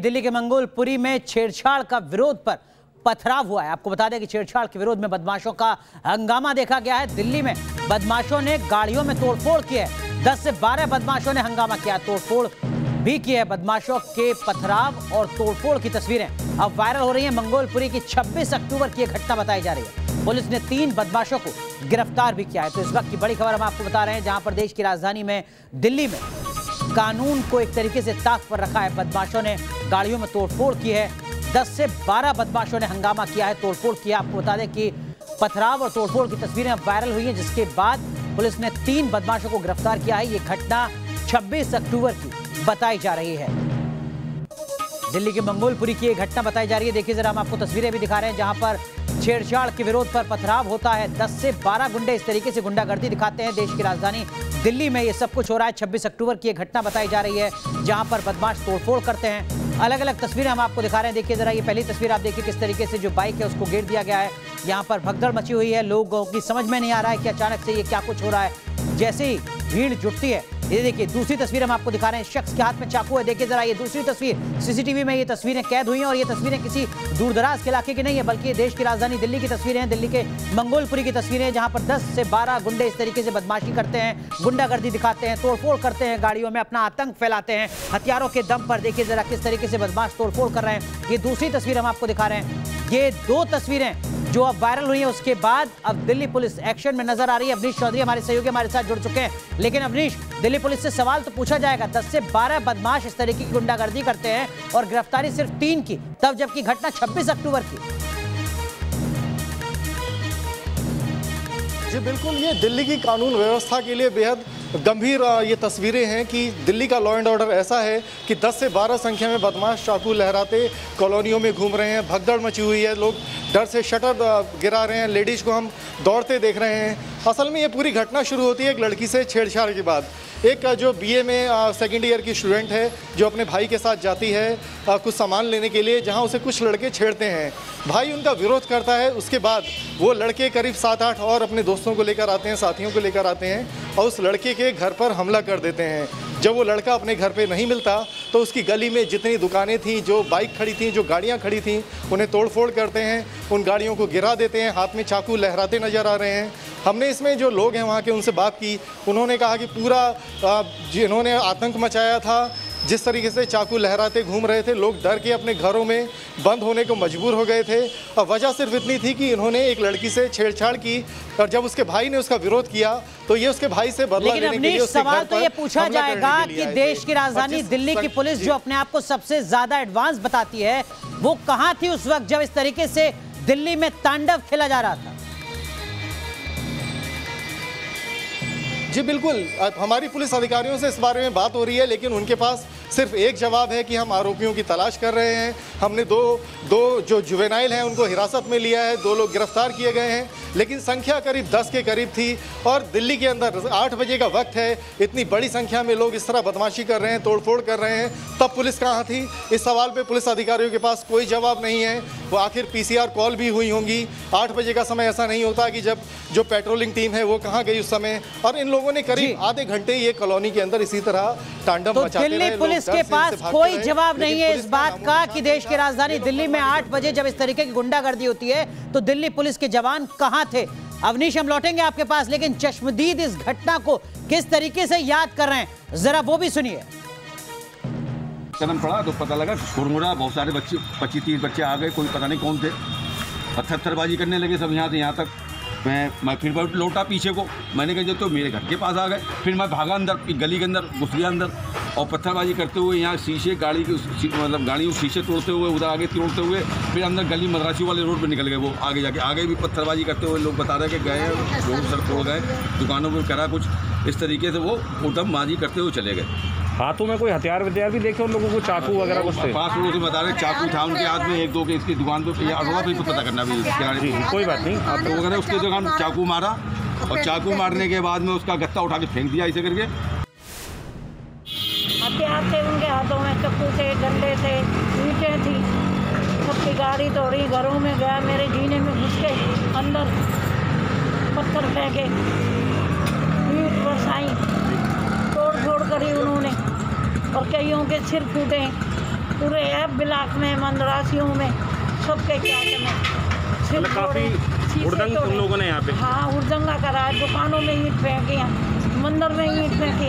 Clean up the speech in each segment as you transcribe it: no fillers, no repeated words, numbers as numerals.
दिल्ली के मंगोलपुरी में छेड़छाड़ का विरोध पर पथराव हुआ है। आपको बता दें कि छेड़छाड़ के विरोध में बदमाशों का हंगामा देखा गया है। दिल्ली में बदमाशों ने गाड़ियों में तोड़फोड़ की है। 10 से 12 बदमाशों ने हंगामा किया, तोड़फोड़ भी की है। बदमाशों के पथराव और तोड़फोड़ की तस्वीरें अब वायरल हो रही है। मंगोलपुरी की 26 अक्टूबर की एक घटना बताई जा रही है। पुलिस ने 3 बदमाशों को गिरफ्तार भी किया है। तो इस वक्त की बड़ी खबर हम आपको बता रहे हैं, जहां पर देश की राजधानी में दिल्ली में कानून को एक तरीके से ताक पर रखा है। बदमाशों ने गाड़ियों में तोड़फोड़ की है। 10 से 12 बदमाशों ने हंगामा किया है, तोड़फोड़ किया। आपको बता दें कि पथराव और तोड़फोड़ की तस्वीरें अब वायरल हुई हैं, जिसके बाद पुलिस ने 3 बदमाशों को गिरफ्तार किया है। ये घटना 26 अक्टूबर की बताई जा रही है। दिल्ली के मंगोलपुरी की एक घटना बताई जा रही है। देखिए जरा, हम आपको तस्वीरें भी दिखा रहे हैं, जहां पर छेड़छाड़ के विरोध पर पथराव होता है। 10 से 12 गुंडे इस तरीके से गुंडागर्दी दिखाते हैं। देश की राजधानी दिल्ली में ये सब कुछ हो रहा है। 26 अक्टूबर की एक घटना बताई जा रही है, जहां पर बदमाश तोड़फोड़ करते हैं। अलग अलग तस्वीरें हम आपको दिखा रहे हैं। देखिए जरा, ये पहली तस्वीर आप देखिए, किस तरीके से जो बाइक है उसको घेर दिया गया है। यहाँ पर भगदड़ मची हुई है। लोगों की समझ में नहीं आ रहा है कि अचानक से ये क्या कुछ हो रहा है। जैसे ही भीड़ जुटती है, ये देखिए दूसरी तस्वीर हम आपको दिखा रहे हैं। शख्स के हाथ में चाकू है। देखिए जरा, ये दूसरी तस्वीर सीसीटीवी में ये तस्वीरें कैद हुई हैं, और ये तस्वीरें किसी दूरदराज के इलाके की नहीं है, बल्कि ये देश की राजधानी दिल्ली की तस्वीरें हैं। दिल्ली के मंगोलपुरी की तस्वीरें हैं, जहां पर 10 से 12 गुंडे इस तरीके से बदमाशी करते हैं, गुंडागर्दी दिखाते हैं, तोड़फोड़ करते हैं, गाड़ियों में अपना आतंक फैलाते हैं हथियारों के दम पर। देखिए जरा किस तरीके से बदमाश तोड़फोड़ कर रहे हैं। ये दूसरी तस्वीर हम आपको दिखा रहे हैं। ये 2 तस्वीरें जो अब वायरल हुई है, उसके बाद अब दिल्ली पुलिस एक्शन में नजर आ रही है। अवनीश चौधरी हमारे सहयोगी हमारे साथ जुड़ चुके हैं। लेकिन अवनीश, दिल्ली पुलिस से सवाल तो पूछा जाएगा। 10 से 12 बदमाश इस तरीके की गुंडागर्दी करते हैं और गिरफ्तारी सिर्फ 3 की, तब जबकि घटना 26 अक्टूबर की। जी बिल्कुल, ये दिल्ली की कानून व्यवस्था के लिए बेहद गंभीर ये तस्वीरें हैं कि दिल्ली का लॉ एंड ऑर्डर ऐसा है कि 10 से 12 संख्या में बदमाश चाकू लहराते कॉलोनियों में घूम रहे हैं। भगदड़ मची हुई है, लोग डर से शटर गिरा रहे हैं, लेडीज़ को हम दौड़ते देख रहे हैं। असल में ये पूरी घटना शुरू होती है एक लड़की से छेड़छाड़ के बाद। एक जो बीए में सेकेंड ईयर की स्टूडेंट है, जो अपने भाई के साथ जाती है कुछ सामान लेने के लिए, जहां उसे कुछ लड़के छेड़ते हैं। भाई उनका विरोध करता है। उसके बाद वो लड़के करीब 7-8 और अपने दोस्तों को लेकर आते हैं, साथियों को लेकर आते हैं, और उस लड़के के घर पर हमला कर देते हैं। जब वो लड़का अपने घर पे नहीं मिलता तो उसकी गली में जितनी दुकानें थीं, जो बाइक खड़ी थीं, जो गाड़ियां खड़ी थीं, उन्हें तोड़फोड़ करते हैं, उन गाड़ियों को गिरा देते हैं, हाथ में चाकू लहराते नज़र आ रहे हैं। हमने इसमें जो लोग हैं वहाँ के, उनसे बात की। उन्होंने कहा कि पूरा जिन्होंने आतंक मचाया था, जिस तरीके से चाकू लहराते घूम रहे थे, लोग डर के अपने घरों में बंद होने को मजबूर हो गए थे। और वजह सिर्फ इतनी थी कि इन्होंने एक लड़की से छेड़छाड़ की, और जब उसके भाई ने उसका विरोध किया तो ये उसके भाई से बदला लेने के लिए उसके घर पर सवाल तो ये पूछा जाएगा कि देश की राजधानी दिल्ली की पुलिस, जो अपने आप को सबसे ज्यादा एडवांस बताती है, वो कहाँ थी उस वक्त जब इस तरीके से दिल्ली में तांडव खेला जा रहा था? जी बिल्कुल, हमारी पुलिस अधिकारियों से इस बारे में बात हो रही है, लेकिन उनके पास सिर्फ एक जवाब है कि हम आरोपियों की तलाश कर रहे हैं। हमने दो जो जुवेनाइल हैं उनको हिरासत में लिया है, 2 लोग गिरफ्तार किए गए हैं, लेकिन संख्या करीब 10 के करीब थी। और दिल्ली के अंदर 8 बजे का वक्त है, इतनी बड़ी संख्या में लोग इस तरह बदमाशी कर रहे हैं, तोड़फोड़ कर रहे हैं, तब पुलिस कहाँ थी? इस सवाल पर पुलिस अधिकारियों के पास कोई जवाब नहीं है। वो आखिर PCR कॉल भी हुई होंगी। 8 बजे का समय ऐसा नहीं होता कि जब जो पेट्रोलिंग टीम है वो कहाँ गई उस समय। और इन लोगों ने करीब आधे घंटे ये कॉलोनी के अंदर इसी तरह तांडव मचाते रहे। दिल्ली पुलिस के पास कोई जवाब नहीं है इस बात का कि देश की राजधानी दिल्ली में 8 बजे जब इस तरीके की गुंडागर्दी होती है तो दिल्ली पुलिस के जवान कहां थे? अवनीश, हम लौटेंगे आपके पास, लेकिन चश्मदीद इस घटना को किस तरीके से याद कर रहे हैं, जरा वो भी सुनिए। कदम पड़ा तो पता लगा घुरमुरा, बहुत सारे बच्चे 25-30 बच्चे आ गए, कोई पता नहीं कौन थे, पत्थरबाजी करने लगे सब यहाँ से यहाँ तक। मैं फिर लौटा पीछे को, मैंने कहा जब तो मेरे घर के पास आ गए। फिर मैं भागा अंदर, गली के अंदर घुस गया अंदर, और पत्थरबाजी करते हुए यहाँ शीशे गाड़ी के मतलब गाड़ी के शीशे तोड़ते हुए, उधर आगे तोड़ते हुए फिर अंदर गली मदरासी वाले रोड पे निकल गए। वो आगे जाके आगे भी पत्थरबाजी करते हुए लोग बता रहे कि गए, रोड सर तोड़ गए, दुकानों पर करा कुछ इस तरीके से वो उधमबाजी करते हुए चले गए। हाथों में कोई हथियार विद्यार भी देखे उन लोगों को, चाकू वगैरह कुछ थे? 5 लोगों से बता रहे चाकू था उनके हाथ में, 1-2 के इसकी दुकान पे पता करना भी जी, कोई बात नहीं। आप लोगों ने उसके दुकान चाकू मारा, और चाकू मारने के बाद में उसका गत्ता उठा के फेंक दिया ऐसे करके। हथियार थे उनके हाथों में, चाकू थे, डंडे थे, ईंटें थी, सबकी गाड़ी तोड़ी, घरों में गया, मेरे जीने में घुस के अंदर पत्थर फेंके, ईंट बरसाई, तोड़ फोड़ करी उन्होंने, और कईयों के सिर फूटे, पूरे ऐप ब्लॉक में, मंदरासियों में, सबके चाट में मतलब काफी हुड़दंग उन लोगों ने यहाँ पे। हाँ, हुड़दंगा करा है, दुकानों में ईंट फेंकी हैं, मंदिर में ईंट फेंकी।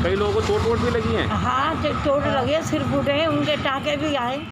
कई लोगों को चोट वोट भी लगी है। हाँ, चोट लगे, सिर फूटे हैं, उनके टाँके भी आए।